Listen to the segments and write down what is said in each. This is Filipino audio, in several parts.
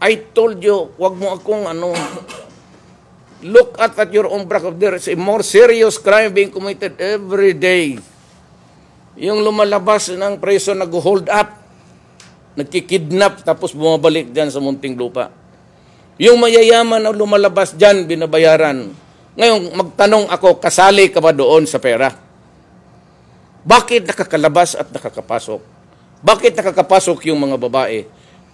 I told you, wag mo akong look at your own back. There is a more serious crime being committed every day. Yung lumalabas ng preso, nag-hold up, nagkikidnap, tapos bumabalik dyan sa munting lupa. Yung mayayaman na lumalabas dyan, binabayaran. Ngayon, magtanong ako, kasali ka ba doon sa pera? Bakit nakakalabas at nakakapasok? Bakit nakakapasok yung mga babae?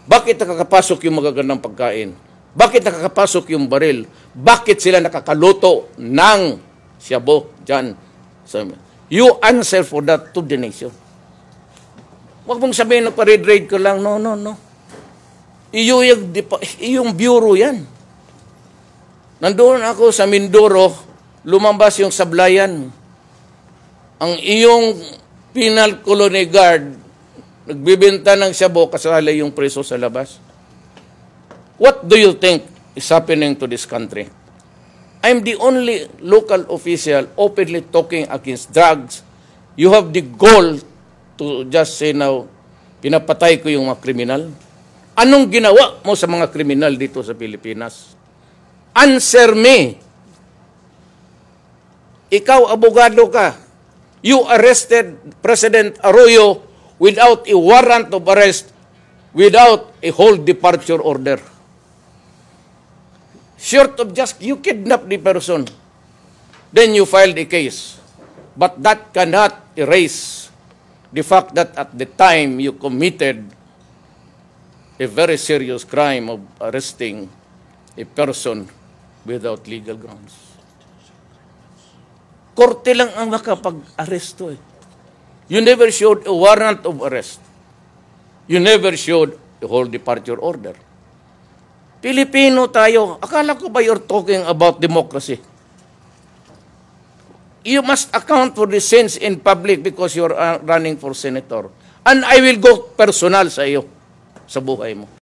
Bakit nakakapasok yung magagandang pagkain? Bakit nakakapasok yung baril? Bakit sila nakakaluto ng shabu dyan? You answer for that to the nation. Huwag mong sabihin, nagpa-raid-raid ko lang. No. Iyong bureau yan. Nandoon ako sa Mindoro, lumabas yung sablayan. Ang iyong penal colony guard, nagbibenta ng shabu, kasali yung preso sa labas. What do you think is happening to this country? I'm the only local official openly talking against drugs. You have the goal to just say now, pinapatay ko yung mga kriminal. Anong ginawa mo sa mga kriminal dito sa Pilipinas? Answer me. Ikaw, abogado ka. You arrested President Arroyo without a warrant of arrest, without a whole departure order. Short of just you kidnap the person, then you filed a case. But that cannot erase the fact that at the time you committed a very serious crime of arresting a person without legal grounds. Korte lang ang makapag-aresto eh. You never showed a warrant of arrest. You never showed a whole departure order. Pilipino tayo. Akala ko ba you're talking about democracy? You must account for the sins in public because you're running for senator. And I will go personal sa iyo, sa buhay mo.